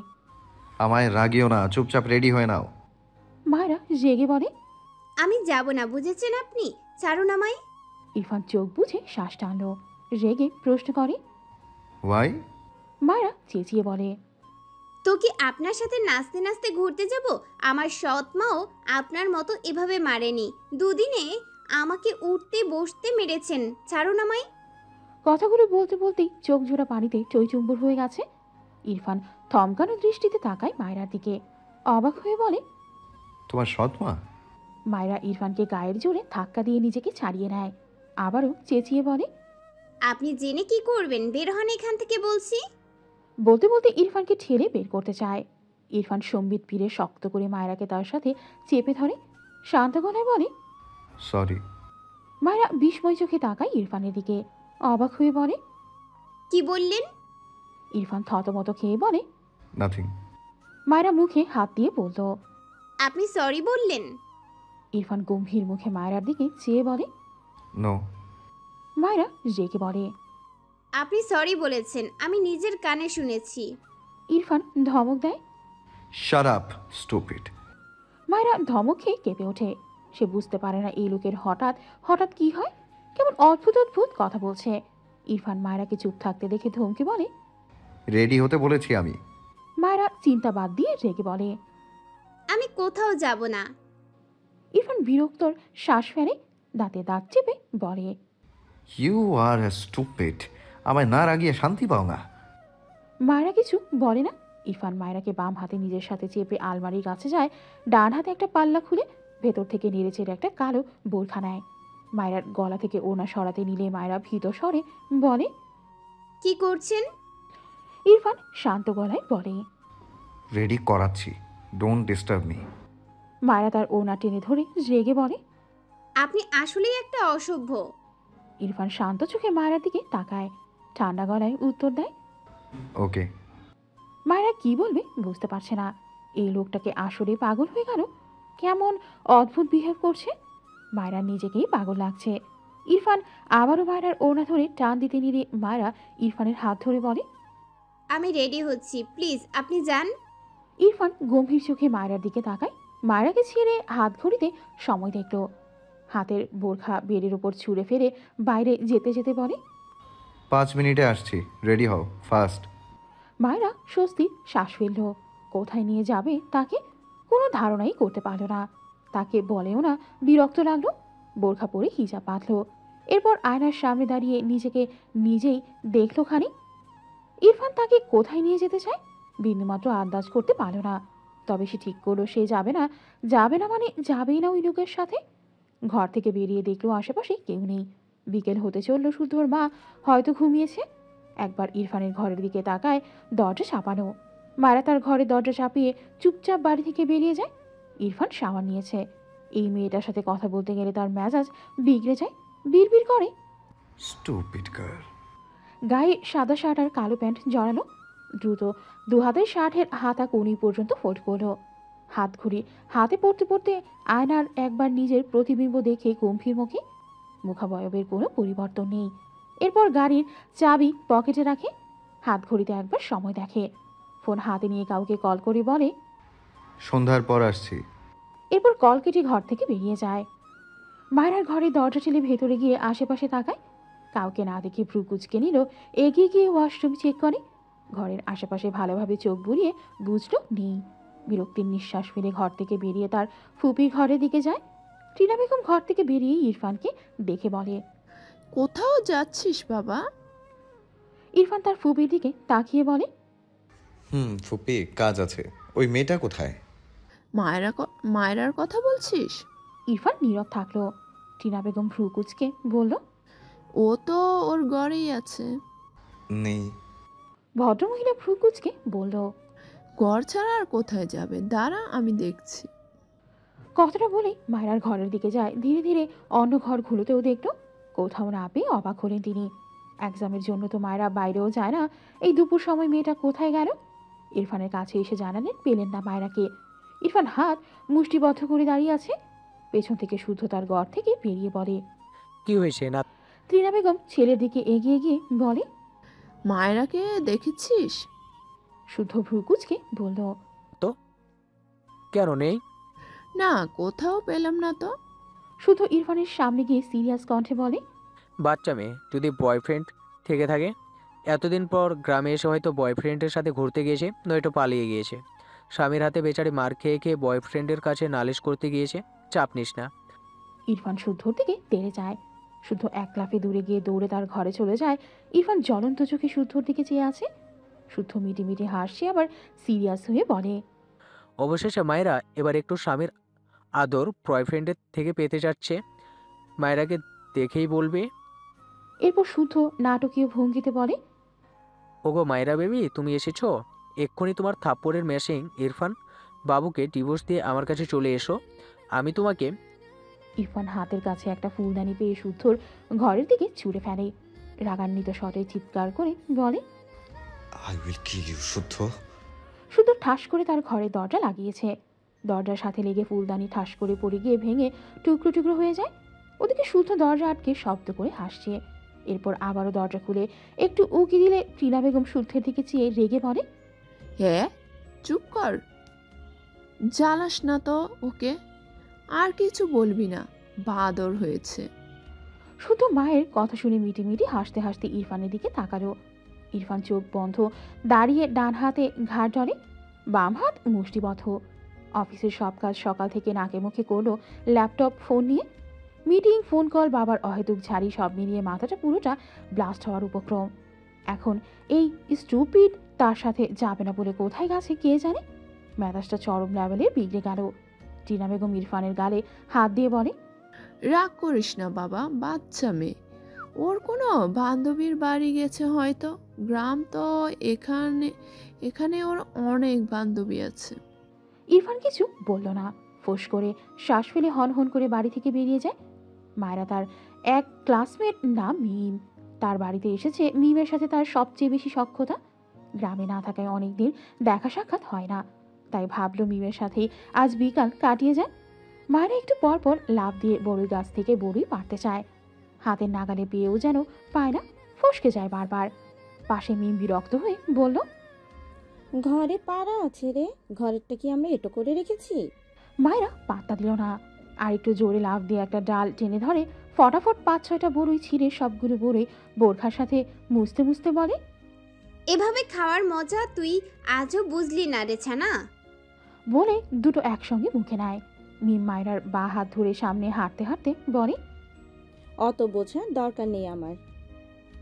আমায় রাগিও না, চুপচাপ রেডি হয়ে নাও। মায়েরা রেগে বলে। আমি যাব না, বুঝেছেন আপনি? ছাড়ুন আমায়। ইরফান চোখ বুঝে শ্বাস টানল, রেগে প্রশ্ন করে। ওয়াই? মায়েরা চেঁচিয়ে বলে। তো কি আপনার সাথে নাচতে নাচতে ঘুরতে যাব? আমার সৎ মাও আপনার মতো এভাবে মারেনি। দুদিনে আমাকে উঠতে বসতে মেরেছেন। ছাড়ুন আমায়। কথাগুলো বলতে বলতেই চোখ জোড়া পানিতে চৈচুম্বর হয়ে গেছে। ইরফান থমকানো দৃষ্টিতে তাকায় মায়েরার দিকে, অবাক হয়ে বলে, তোমার সৎ মা? মায়েরা ইরফানকে গায়ের জোরে ধাক্কা দিয়ে নিজেকে ছাড়িয়ে নেয়, আবারও চেঁচিয়ে বলে। আপনি জেনে কি করবেন? বের হন এখান থেকে বলছি। বলতে বলতে ইরফানকে ঠেলে বের করতে চায়। ইরফান সম্বিত পিড়ে শক্ত করে মায়েরাকে তার সাথে চেপে ধরে, শান্ত গলায় বলে, সরি। মায়েরা বিস্ময় চোখে তাকায় ইরফানের দিকে, অবাক হয়ে বলে। কি বললেন? ইরফান থতমত খেয়ে বলে, নাথিং। মায়েরা মুখে হাত দিয়ে বলল। আপনি সরি বললেন? ইরফান গম্ভীর মুখে মায়েরার দিকে চেয়ে বলে। নো। মায়েরা রেগে বলে। আপনি সরি বলেছেন, আমি নিজের কানে শুনেছি। ইরফান ধমক দেয়। Shut up stupid. মায়েরা ধমক খেয়ে কেঁপে ওঠে। সে বুঝতে পারে না এই লোকের হঠাৎ হঠাৎ কি হয়, কেমন অদ্ভুত অদ্ভুত কথা বলছে। ইরফান মায়েরাকে চুপ থাকতে দেখে ধমকে বলে, রেডি হতে বলেছি আমি। মায়েরা চিন্তা বাদ দিয়ে রেগে বলে। আমি কোথাও যাব না। ইরফান বিরক্তর শ্বাস ফেলে, দাঁতে দাঁত চেপে বলে, ইউ আর স্টুপিড। আমায় না রাগিয়ে শান্তি পাও না। মায়েরা কিছু বলে না। ইরফান মায়েরাকে বাম হাতে নিজের সাথে চেপে আলমারির কাছে যায়, ডান হাতে একটা পাল্লা খুলে ভেতর থেকে নেড়েচেড়ে একটা কালো বোরখা নেয়। মায়েরার গলা থেকে ওনা সরাতে নিলে মায়েরা ভীত স্বরে বলে, কি করছেন? ইরফান শান্ত গলায় বলে। রেডি করাচ্ছি, ডোন্ট ডিস্টার্ব মি। মায়েরা তার ওনা টেনে ধরে রেগে বলে। আপনি আসলেই একটা অসভ্য। ইরফান শান্ত চোখে মায়েরার দিকে তাকায়, ঠান্ডা গলায় উত্তর দেয়। ওকে। মায়েরা কি বলবে বুঝতে পারছে না। এই লোকটাকে আসলে পাগল হয়ে গেল, কেমন অদ্ভুত বিহেভ করছে। মায়েরা নিজেকেই পাগল লাগছে। ইরফান আবারও মায়েরার ওড়না ধরে টান দিতে নিলে মায়েরা ইরফানের হাত ধরে বলে, আমি রেডি হচ্ছি, প্লিজ আপনি যান। ইরফান গম্ভীর চোখে মায়েরার দিকে তাকায়। মায়েরাকে ছেড়ে হাত ঘড়িতে সময় দেখল। হাতের বোরখা বেডের উপর ছুঁড়ে ফেলে বাইরে যেতে যেতে বলে, 5 মিনিটে আসছি, রেডি হও ফাস্ট। মায়েরা স্বস্তির শ্বাস ফেলল। কোথায় নিয়ে যাবে তাকে কোনো ধারণাই করতে পারল না। তাকে বলেও না, বিরক্ত লাগলো। বোরখা পরে হিজাব বাঁধল। এরপর আয়নার সামনে দাঁড়িয়ে নিজেকে নিজেই দেখল খানিক। ইরফান তাকে কোথায় নিয়ে যেতে চায় বিন্দুমাত্র আন্দাজ করতে পারল না। তবে সে ঠিক করলো সে যাবে না। যাবে না মানে যাবেই না ওই লোকের সাথে। ঘর থেকে বেরিয়ে দেখলো আশেপাশে কেউ নেই। বিকেল হতে চলল, শুদ্ধর মা হয়তো ঘুমিয়েছে। একবার ইরফানের ঘরের দিকে তাকায়, দরজা চাপানো। মায়েরা তার ঘরে দরজা চাপিয়ে চুপচাপ বাড়ি থেকে বেরিয়ে যায়। ইরফান শাওয়ার নিয়েছে। এই মেয়েটার সাথে কথা বলতে গেলে তার মেজাজ বিগড়ে যায়, বিড়বিড় করে। Stupid girl. গায়ে সাদা শার্ট আর কালো প্যান্ট জড়ানো, দ্রুত দু হাতের শার্টের হাতা কনুই পর্যন্ত ফোল্ড করলো। হাত ঘুরি হাতে পড়তে পড়তে আয়নার একবার নিজের প্রতিবিম্ব দেখে গম্ভীর মুখে। মুখাবয়বের কোনো পরিবর্তন নেই। এরপর গাড়ির চাবি পকেটে রাখে, হাত ঘড়িতে একবার সময় দেখে, ফোন হাতে নিয়ে কাউকে কল করে বলে, সন্ধ্যার পর আসছি। এরপর কল কেটে ঘর থেকে বেরিয়ে যায়। মায়রার ঘরে দরজা ঠেলে ভেতরে গিয়ে আশেপাশে তাকায়, কাউকে না দেখে ভ্রু কুচকে নিল, এগিয়ে গিয়ে ওয়াশরুম চেক করে। ঘরের আশেপাশে ভালোভাবে চোখ বুলিয়ে বুঝলো নেই। বিরক্তির নিঃশ্বাস ফেলে ঘর থেকে বেরিয়ে তার ফুপির ঘরের দিকে যায়। টিনা বেগম ঘর থেকে বেরিয়ে ইরফানকে দেখে বলে, কোথাও যাচ্ছিস বাবা? ইরফান তার ফুপির দিকে তাকিয়ে বলে, ফুপি কাজ আছে। ওই মেয়েটা কোথায়? মায়রার কথা বলছিস? ইরফান নীরব থাকলো। টিনা বেগম ভ্রু কুচকে বলল, ও তো ওর ঘরেই আছে। নেই। ভদ্রমহিলা ভ্রু কুচকে বলল, ঘর ছাড়া আর কোথায় যাবে? দাঁড়া, আমি দেখছি। কথাটা বলেই মায়রার ঘরের দিকে যায়। ধীরে ধীরে অন্য ঘরগুলোতেও দেখলো, কোথাও না পেয়ে অবাক হলেন তিনি। এক্সামের জন্য তো মায়রা বাইরেও যায় না, এই দুপুর সময় মেয়েটা কোথায় গেল? ইরফানের কাছে এসে জানালেন পেলেন না মায়রাকে। ইরফান হাত মুষ্টিবদ্ধ করে দাঁড়িয়ে আছে। পেছন থেকে শুদ্ধ তার ঘর থেকে বেরিয়ে বলে, কি হয়েছে না? ত্রিনা বেগম ছেলের দিকে এগিয়ে গিয়ে বলে, মায়রাকে দেখেছিস? শুদ্ধ ভ্রু কুচকে বলল, কেন নেই? না, কোথাও পেলাম না তো। শুদ্ধ ইরফানের সামনে গিয়ে সিরিয়াস কণ্ঠে বলে, বাচ্চা মেয়ে, যদি বয়ফ্রেন্ড থেকে থাকে, এতদিন পর গ্রামে এসে হয়তো বয়ফ্রেন্ডের সাথে ঘুরতে গিয়েছে, নয়তো পালিয়ে গিয়েছে। স্বামীর হাতে বেচারি মার খেয়ে খেয়ে বয়ফ্রেন্ডের কাছে নালিশ করতে গিয়েছে। চাপ নিস না। ইরফান শুদ্ধর দিকে তেড়ে যায়। শুদ্ধ এক লাফে দূরে গিয়ে দৌড়ে তার ঘরে চলে যায়। ইরফান জ্বলন্ত চোখে শুদ্ধর দিকে চেয়ে আছে। শুদ্ধ মিটি মিটি হাসছে, আবার সিরিয়াস হয়ে বলে, অবশেষে মায়েরা এবার একটু স্বামীর আদর বয়ফ্রেন্ডের থেকে পেতে যাচ্ছে। মায়েরাকে দেখেই বলবে। এরপর শুদ্ধ নাটকীয় ভঙ্গিতে বলে, ওগো মায়েরা বেবি, তুমি এসেছো? এক্ষুনি তোমার থাপ্পড়ের মেশিং ইরফান বাবুকে ডিভোর্স দিয়ে আমার কাছে চলে এসো। আমি তোমাকে। ইরফান হাতের কাছে একটা ফুলদানি পেয়ে শুদ্ধর ঘরের দিকে ছুঁড়ে ফেলে। রাগান্বিত স্বরে চিৎকার করে বলে, আই উইল কিল ইউ শুদ্ধ। শুদ্ধ ঠাস করে তার ঘরের দরজা লাগিয়েছে। দরজার সাথে লেগে ফুলদানি ঠাস করে পড়ে গিয়ে ভেঙে টুকরো টুকরো হয়ে যায়। ওদিকে শুদ্ধ দরজা আটকে শব্দ করে হাসছে। এরপর আবারও দরজা খুলে একটু উকি দিলে টিনা বেগম শুদ্ধের দিকে চেয়ে রেগে বলে, হ্যাঁ, চুপ কর, জ্বালাস না তো ওকে। আর কিছু বলবি না, বাদর হয়েছে। শুদ্ধ মায়ের কথা শুনে মিটি মিটি হাসতে হাসতে ইরফানের দিকে তাকালো। ইরফান চোখ বন্ধ দাঁড়িয়ে ডান হাতে ঘাড় ধরে, বাম হাত মুষ্টিবদ্ধ। অফিসের সব কাজ সকাল থেকে নাকে মুখে করলো ল্যাপটপ ফোন নিয়ে। মিটিং, ফোন কল, বাবার অহেতুক ঝাড়ি সব মিলিয়ে মাথাটা পুরোটা ব্লাস্ট হওয়ার উপক্রম। এখন এই স্টুপিড তার সাথে যাবে না বলে কোথায় গেছে কে জানে। মেজাজটা চরম লেভেলের বিগড়ে গেল। টিনা বেগম ইরফানের গালে হাত দিয়ে বলে, রাগ করিস না বাবা, বাচ্চা মেয়ে। ওর কোনো বান্ধবীর বাড়ি গেছে হয়তো। গ্রাম তো, এখানে এখানে ওর অনেক বান্ধবী আছে। ইরফান কিছু বলল না, ফোঁস করে শ্বাস ফেলে হন হন করে বাড়ি থেকে বেরিয়ে যায়। মায়েরা তার এক ক্লাসমেট নাম মিম। তার বাড়িতে এসেছে মিমের সাথে তার সবচেয়ে বেশি সখ্যতা। গ্রামে না থাকায় অনেকদিন দেখা সাক্ষাৎ হয় না, তাই ভাবলো মিমের সাথেই আজ বিকাল কাটিয়ে যায়। মায়েরা একটু পর পর লাফ দিয়ে বড়ই গাছ থেকে বড়ই পারতে চায়, হাতের নাগালে পেয়েও যেন পায় না, ফসকে যায় বারবার। পাশে মিম বিরক্ত হয়ে বলল, ঘরে পাড়া আছে রে, ঘরেরটা কি আমরা এটো করে রেখেছি? মায়েরা পাত্তা দিল না, আর একটু জোরে লাফ দিয়ে একটা ডাল টেনে ধরে ফটাফট 5-6টা বড়ই ছিঁড়ে সবগুলো বড়ই বোরখার সাথে মুছতে মুছতে বলে, এভাবে খাওয়ার মজা তুই আজও বুঝলি না রে ছানা। বলে দুটো একসঙ্গে মুখে নেয়। মিম মায়েরার বা হাত ধরে সামনে হাঁটতে হাঁটতে বলে, অত বোঝার দরকার নেই আমার।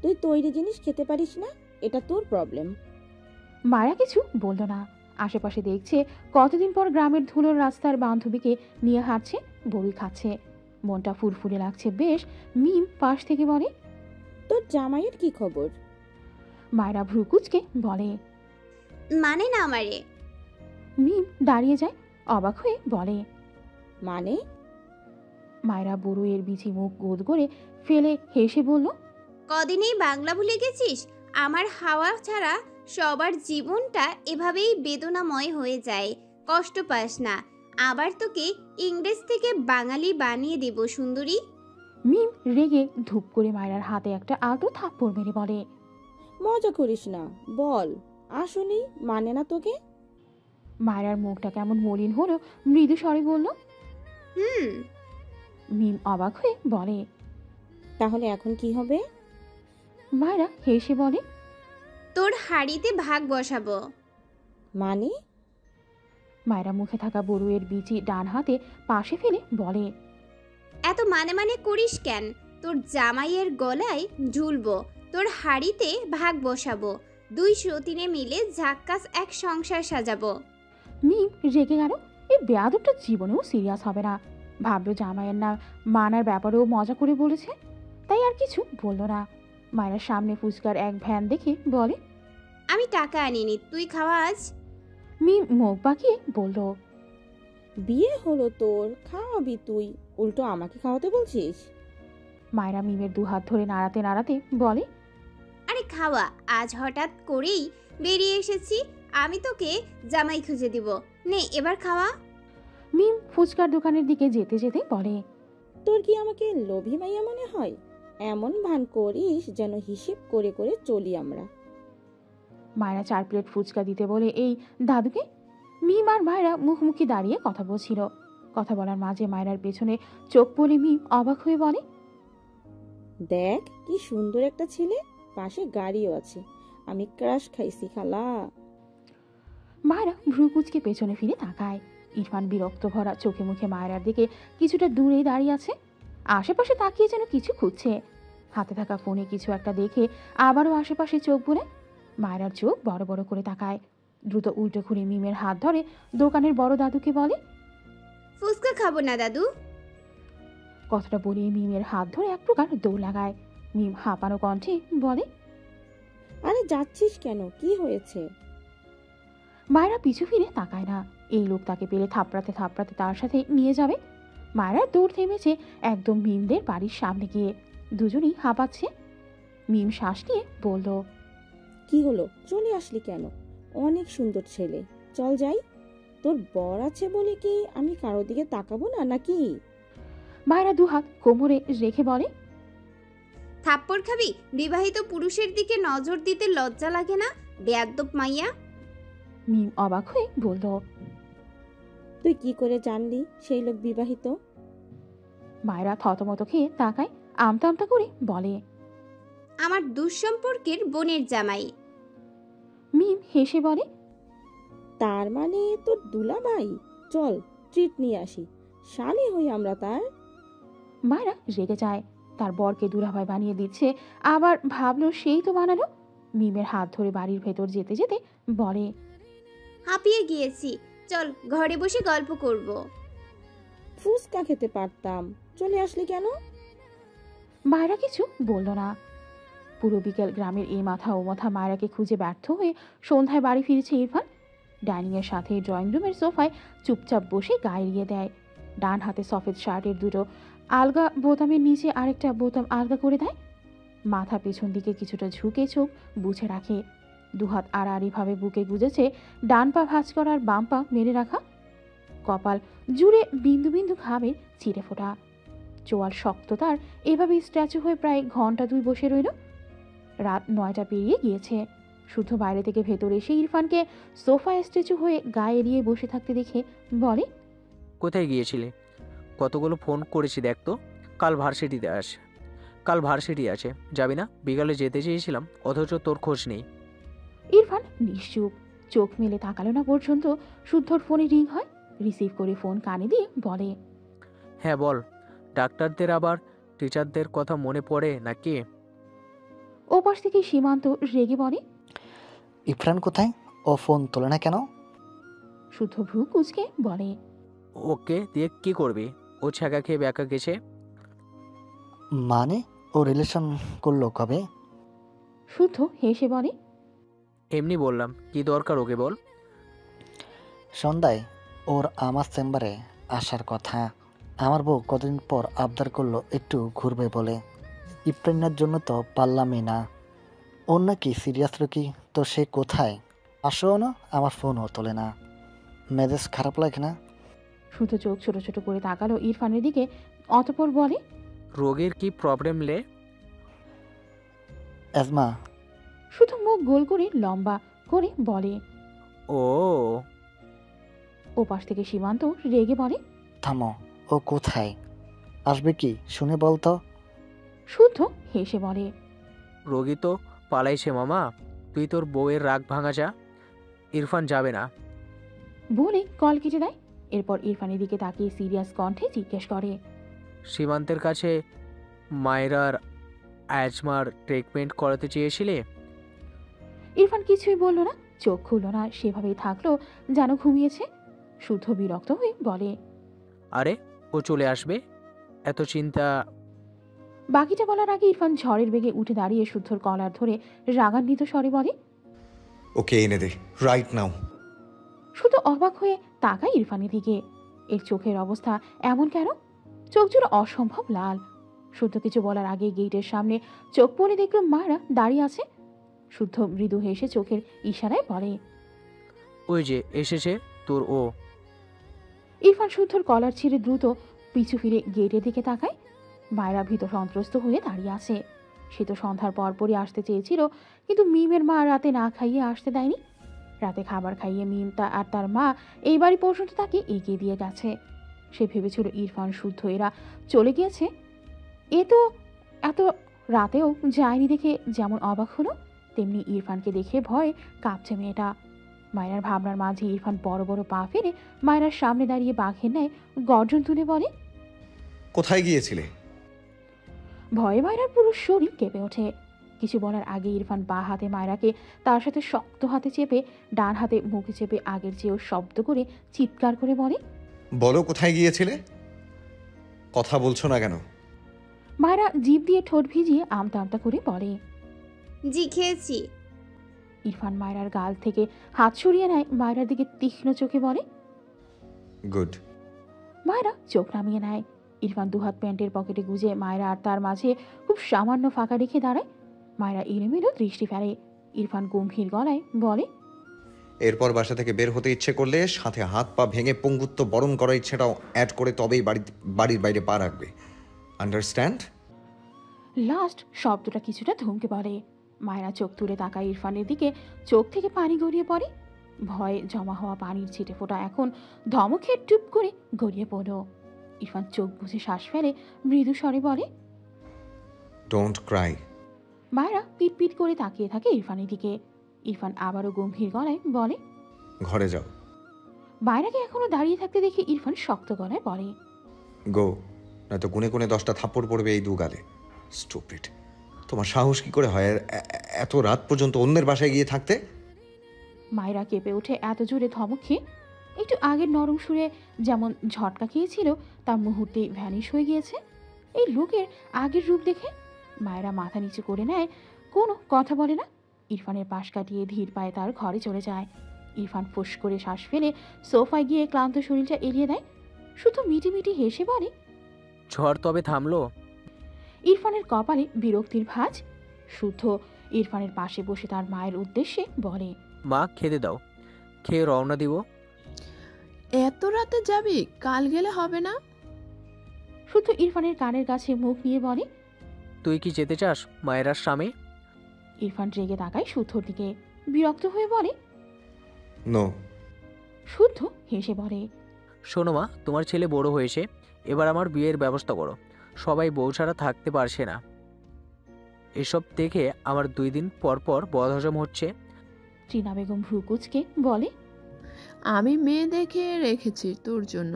তুই তৈরি জিনিস খেতে পারিস না, এটা তোর প্রবলেম। মায়েরা কিছু বলল না। আশেপাশে দেখছে কতদিন পর গ্রামের ধুলোর রাস্তার বান্ধবীকে নিয়ে হাঁটছে, বড়ি খাচ্ছে, মনটা ফুরফুরে লাগছে বেশ। মিম পাশ থেকে বলে, তোর জামাইয়ের কি খবর? মায়েরা ভ্রু কুচকে বলে, মানে না আমারে। মিম দাঁড়িয়ে যায়, অবাক হয়ে বলে, মানে? মায়েরা বড়ুয়ের বিচি মুখ গোদ করে ফেলে হেসে বলল, কদিনেই বাংলা ভুলে গেছিস? আমার হাওয়া ছাড়া সবার জীবনটা এভাবেই বেদনাময় হয়ে যায়। কষ্ট পাস না, আবার তোকে ইংরেজ থেকে বাঙালি বানিয়ে দেব সুন্দরী। মিম রেগে ধূপ করে মায়রার হাতে একটা আলতো থাপ্পড় মেরে বলে। মজা করিস না, বল। আসলেই মানে না তোকে? মায়রার মুখটা কেমন মলিন হলো, মৃদু স্বরে বলল। হুম। মিম অবাক হয়ে বলে। তাহলে এখন কি হবে? মায়রা হেসে বলে। তোর হাড়িতে ভাগ বসাবো। মানে? মায়রা মুখে থাকা বড়ুয়ের বিচি ডান হাতে পাশে ফেলে বলে। এত মানে মানে করিস কেন? তোর জামাইয়ের গলায় ঝুলবো, তোর হাড়িতে ভাগ বসাবো, দুই সতীনে মিলে ঝাক্কাস এক সংসার সাজাবো। মিম রেগে গেল। এই বেয়াদবটা জীবনেও সিরিয়াস হবে না। ভাবলো জামাইয়ের না মানার ব্যাপারেও মজা করে বলেছে, তাই আর কিছু বলল না। মায়ের সামনে ফুচকার এক ভ্যান দেখে বলে। আমি টাকা আনিনি, তুই খাওয়া আজ। মিম মুখ বাঁকিয়ে বলল। বিয়ে হলো তোর, খাওয়াবি তুই, উল্টো আমাকে খাওয়াতে বলছিস? মায়েরা মিমের দুহাত ধরে নাড়াতে নাড়াতে বলে। আরে খাওয়া, আজ হঠাৎ করেই বেরিয়ে এসেছি, আমি তোকে জামাই খুঁজে দিব, নে এবার খাওয়া। মিম ফুচকার দোকানের দিকে যেতে যেতে বলে। তোর কি আমাকে লোভী মাইয়া মনে হয়? এমন ভান করিস যেন হিসেব করে করে চলি আমরা। মায়েরা 4 প্লেট ফুচকা দিতে বলে এই দাদুকে। মিম আর মায়েরা মুখোমুখি দাঁড়িয়ে কথা বলছিল। কথা বলার মাঝে মায়েরার পেছনে চোখ পড়ে মিম অবাক হয়ে বলে। দেখ কি সুন্দর একটা ছেলে, পাশে গাড়িও আছে। আমি ক্রাশ খাইছি খালা। মায়েরা ভ্রু কুচকে পেছনে ফিরে তাকায়। ইরফান বিরক্ত ভরা চোখে মুখে মায়েরার দিকে কিছুটা দূরে দাঁড়িয়ে আছে। আশেপাশে তাকিয়ে যেন কিছু খুঁজছে। হাতে থাকা ফোনে কিছু একটা দেখে আবারও আশেপাশে চোখ বুলে মায়েরার চোখ বড় বড় করে তাকায়। দ্রুত উল্টো ঘুরে মিমের হাত ধরে দোকানের বড় দাদুকে বলে। ফুচকা খাবো না দাদু। কথাটা বলে মিমের হাত ধরে এক প্রকার দৌড় লাগায়। মিম হাঁপানো কণ্ঠে বলে। আরে যাচ্ছিস কেন, কি হয়েছে? মায়েরা পিছু ফিরে তাকায় না। এই লোক তাকে পেলে থাপড়াতে থাপড়াতে তার সাথে নিয়ে যাবে। মায়েরা দৌড় থেমেছে একদম মিমদের বাড়ির সামনে গিয়ে। দুজনই হাঁপাচ্ছে। মিম শ্বাস নিয়ে বলল। কি হলো, চলে আসলি কেন? অনেক সুন্দর ছেলে, চল যাই। তোর বর আছে বলে কি আমি কারোর দিকে তাকাবো না নাকি? মায়েরা দুহাত কোমরে রেখে বলে। থাপ্পড় খাবি? বিবাহিত পুরুষের দিকে নজর দিতে লজ্জা লাগে না, বেয়াদ্দপ মাইয়া। মিম অবাক হয়ে বলল। তুই কি করে জানলি সেই লোক বিবাহিত? মায়েরা থতমত খেয়ে তাকায়, আমতা আমতা করে বলে। আমার দুঃসম্পর্কের বোনের জামাই। মিম হেসে বলে। তার মানে তোর দুলাভাই? চল ট্রিট নিয়ে আসি, শালি হই আমরা তার। মায়েরা রেগে যায়। তার বরকে দুলাভাই বানিয়ে দিচ্ছে, আবার ভাবলো সেই তো বানালো। মিমের হাত ধরে বাড়ির ভেতর যেতে যেতে বলে। হাঁপিয়ে গিয়েছি, চল ঘরে বসে গল্প করব। ফুচকা খেতে পারতাম, চলে আসলি কেন? মায়েরা কিছু বলল না। পুরো বিকেল গ্রামের এই মাথা ও মাথা মায়েরাকে খুঁজে ব্যর্থ হয়ে সন্ধ্যায় বাড়ি ফিরেছে ইরফান। ডাইনিংয়ের সাথে ড্রয়িং রুমের সোফায় চুপচাপ বসে গায়ে এড়িয়ে দেয়। ডান হাতে সফেদ শার্টের দুটো আলগা বোতামের নিচে আরেকটা বোতাম আলগা করে দেয়। মাথা পেছন দিকে কিছুটা ঝুঁকে চোখ বুঝে রাখে। দুহাত আড়াআড়িভাবে বুকে গুজেছে, ডান পা ভাঁজ করার বাম পা মেরে রাখা। কপাল জুড়ে বিন্দু বিন্দু ঘামের চিড়ে ফোটা। চোয়াল শক্ত তার, এভাবে স্ট্যাচু হয়ে প্রায় ঘন্টা 2 বসে রইল। রাত 9টা পেরিয়ে গিয়েছে। শুদ্ধ বাইরে থেকে ভেতরে এসে ইরফানকে সোফায় স্ট্যাচু হয়ে গায়ে এড়িয়ে বসে থাকতে দেখে বলে। কোথায় গিয়েছিলে? কতগুলো ফোন করেছি দেখ তো। কাল ভার্সিটি আছে, যাবি না? বিকালে যেতে চেয়েছিলাম, অথচ তোর খোঁজ নেই। ইরফান নিশ্চুপ, চোখ মেলে তাকালো না পর্যন্ত শুদ্ধর ফোনে রিং হয়। রিসিভ করে ফোন কানে দিয়ে বলে। হ্যাঁ বল, ডাক্তারদের আবার টিচারদের কথা মনে পড়ে নাকি? ওপাশ থেকে সীমান্ত রেগে বলে। ইফরান কোথায়? ও ফোন তোলে না কেন? শুদ্ধ ভ্রু কুচকে বলে। ওকে দিয়ে কি করবি? ও ছ্যাঁকা খেয়ে ব্যাকা গেছে। মানে ও রিলেশন করলো কবে? শুদ্ধ হেসে বলে। এমনি বললাম, কি দরকার ওকে বল। সন্ধ্যায় ওর আমার চেম্বারে আসার কথা। আমার বউ কতদিন পর আবদার করলো একটু ঘুরবে বলে। ইফরানের জন্য তো পারলামই না। ওর নাকি সিরিয়াস রোগী, তো সে কোথায়? আসেও না, আমার ফোনও তোলে না। মেজাজ খারাপ লাগে না? শুদ্ধ চোখ ছোট ছোট করে তাকালো ইরফানের দিকে, অতঃপর বলে, রোগীর কি প্রবলেম লে? অ্যাজমা। শুধু মুখ গোল করে লম্বা করে বলে। ও ওপাশ থেকে সীমান্ত রেগে বলে, থামো, ও কোথায়? আসবে কি শুনে বলতো। শুদ্ধ হেসে বলে, রোগী তো পালাইছে মামা, তুই তোর বউয়ের রাগ ভাঙা যা, ইরফান যাবে না। বলে কল কেটে দেয়। এরপর ইরফানের দিকে তাকিয়ে সিরিয়াস কণ্ঠে জিজ্ঞেস করে, সীমান্তের কাছে মায়েরার অ্যাজমার ট্রিটমেন্ট করাতে চেয়েছিলে? ইরফান কিছুই বলল না, চোখ খুলল না, সেভাবেই থাকলো যেন ঘুমিয়েছে। শুদ্ধ বিরক্ত হয়ে বলে, আরে ও চলে আসবে, এত চিন্তা। বাকিটা বলার আগে ইরফান ঝড়ের বেগে উঠে দাঁড়িয়ে শুদ্ধর কলার ধরে রাগান্বিত স্বরে বলে। ওকে এনে দে রাইট নাও। শুদ্ধ অবাক হয়ে তাকায় ইরফানের দিকে। এর চোখের অবস্থা এমন কেন? চোখ জোড়া অসম্ভব লাল। শুদ্ধ কিছু বলার আগে গেটের সামনে চোখ পড়ে দেখল মায়েরা দাঁড়িয়ে আছে। শুদ্ধ মৃদু হেসে চোখের ইশারায় বলে, ওই যে এসেছে তোর ও। ইরফান শুদ্ধর কলার ছিঁড়ে দ্রুত পিছু ফিরে গেটের দিকে তাকায়। মায়েরা ভীত সন্ত্রস্ত হয়ে দাঁড়িয়ে আছে। সে তো সন্ধ্যার পরপরই আসতে চেয়েছিল, কিন্তু মিমের মা রাতে না খাইয়ে আসতে দেয়নি। রাতে খাবার খাইয়ে মিম আর তার মা এই বাড়ি পর্যন্ত তাকে এগিয়ে দিয়ে গেছে। সে ভেবেছিল ইরফান শুদ্ধ এরা চলে গিয়েছে। এ তো এত রাতেও যায়নি দেখে যেমন অবাক হলো, তেমনি ইরফানকে দেখে ভয়ে কাঁপছে মেয়েটা। মায়েরার ভাবনার মাঝে ইরফান বড় বড় পা ফেলে মায়েরার সামনে দাঁড়িয়ে বাঘের ন্যায় গর্জন তুলে বলে, কোথায় গিয়েছিলে? ভয়ে মায়েরার পুরো শরীর কেঁপে ওঠে। কিছু বলার আগে ইরফান বা হাতে মায়েরাকে তার সাথে শক্ত হাতে চেপে ডান হাতে মুখে চেপে আগের চেয়েও শব্দ করে চিৎকার করে বলে, বলো কোথায় গিয়েছিলে? কথা বলছো না কেন? মায়েরা জিভ দিয়ে ঠোঁট ভিজিয়ে আমতা আমতা করে বলে। জি খেয়েছি। ইরফান মায়েরার গাল থেকে হাত সরিয়ে নেয়, মায়েরার দিকে তীক্ষ্ণ চোখে বলে, গুড। মায়েরা চোখ নামিয়ে নেয়। ইরফান দুহাত প্যান্টের পকেটে গুজে মায়েরা আর তার মাঝে খুব সামান্য ফাঁকা রেখে দাঁড়ায়। মায়েরা এলোমেলো দৃষ্টি ফেলে। ইরফান গম্ভীর গলায় বলে, এরপর বাসা থেকে বের হতে ইচ্ছে করলে সাথে হাত পা ভেঙে পঙ্গুত্ব বরণ করার ইচ্ছেটাও অ্যাড করে তবেই বাড়ির বাইরে পা রাখবে। আন্ডারস্ট্যান্ড? লাস্ট শব্দটা কিছুটা ধমকে বলে। মায়েরা চোখ তুলে তাকায় ইরফানের দিকে, চোখ থেকে পানি গড়িয়ে পড়ে। ভয়ে জমা হওয়া পানির ছিটে ফোঁটা এখন ধমকে টুপ করে গড়িয়ে পড়ল। ইরফান চোখ বুঝে শ্বাস ফেলে মৃদু স্বরে বলে, ডোন্ট ক্রাই। মায়েরা পিট পিট করে তাকিয়ে থাকে ইরফানের দিকে। ইরফান আবারও গম্ভীর গলায় বলে, ঘরে যাও। মায়েরাকে এখনো দাঁড়িয়ে থাকতে দেখে ইরফান শক্ত গলায় বলে, গো, নয়তো গুনে গুনে 10টা থাপ্পড় পড়বে এই দুগালে। স্টুপিড। তোমার সাহস কি করে হয় এত রাত পর্যন্ত অন্যের বাসায় গিয়ে থাকতে? মায়েরা কেঁপে উঠে এত জোরে ধমক খেয়ে একটু আগের নরম সুরে যেমন ঝটকা খেয়েছিল তা মুহূর্তেই ভ্যানিশ হয়ে গিয়েছে। এই লোকের আগের রূপ দেখে মায়েরা মাথা নিচু করে নেয়, কোনো কথা বলে না। ইরফানের পাশ কাটিয়ে ধীর পায়ে তার ঘরে চলে যায়। ইরফান ফুস করে শ্বাস ফেলে সোফায় গিয়ে ক্লান্ত শরীরটা এড়িয়ে দেয়। শুধু মিটি মিটি হেসে বলে, ঝড় তবে থামলো? ইরফানের কপালে বিরক্তির ভাঁজ। শুদ্ধ ইরফানের পাশে বসে তার মায়ের উদ্দেশ্যে বলে, মা খেতে দাও, খেয়ে রওনা দিব। এত রাতে যাবি? কাল গেলে হবে না? শুদ্ধ ইরফানের কানের কাছে মুখ নিয়ে বলে, তুই কি যেতে চাস মায়েরার স্বামী? ইরফান রেগে তাকায় শুদ্ধর দিকে, বিরক্ত হয়ে বলে। নো। শুদ্ধ হেসে বলে, শোনো মা, তোমার ছেলে বড় হয়েছে, এবার আমার বিয়ের ব্যবস্থা করো। সবাই বউ ছাড়া থাকতে পারছে না। এসব দেখে আমার 2 দিন পর পর বদহজম হচ্ছে। টিনা বেগম ভ্রুকুচকে বলে, আমি মেয়ে দেখে রেখেছি তোর জন্য,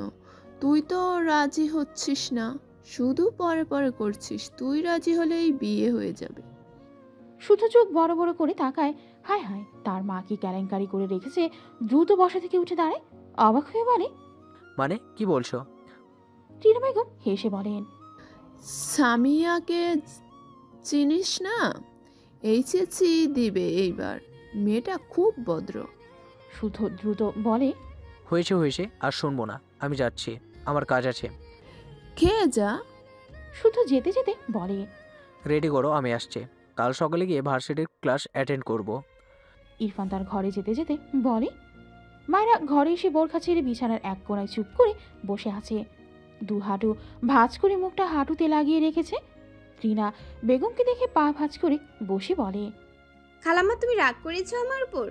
তুই তো রাজি হচ্ছিস না, শুধু পরে পরে করছিস। তুই রাজি হলেই বিয়ে হয়ে যাবে। শুদ্ধ চোখ বড় বড় করে তাকায়। হায় হায়, তার মা কি কেলেঙ্কারি করে রেখেছে। দ্রুত বসা থেকে উঠে দাঁড়ায়, অবাক হয়ে বলে, মানে কি বলছো? টিনা বেগম হেসে বলেন, সামিয়াকে চিনিস না? এইচএসসি দিবে এইবার। মেয়েটা খুব ভদ্র। শুদ্ধ দ্রুত বলে, হয়েছে হয়েছে, আর শুনবো না, আমি যাচ্ছি, আমার কাজ আছে। খেয়ে যা। শুদ্ধ যেতে যেতে বলে, রেডি করো, আমি আসছি। কাল সকালে গিয়ে ভার্সিটির ক্লাস অ্যাটেন্ড করব। ইরফান তার ঘরে যেতে যেতে বলে, মায়েরা ঘরে এসে বোরখা ছেড়ে বিছানার এক কোণায় চুপ করে বসে আছে। দু হাঁটু ভাঁজ করে মুখটা হাঁটুতে লাগিয়ে রেখেছে। রিনা বেগমকে দেখে পা ভাঁজ করে বসে বলে, খালাম্মা তুমি রাগ করেছো আমার উপর?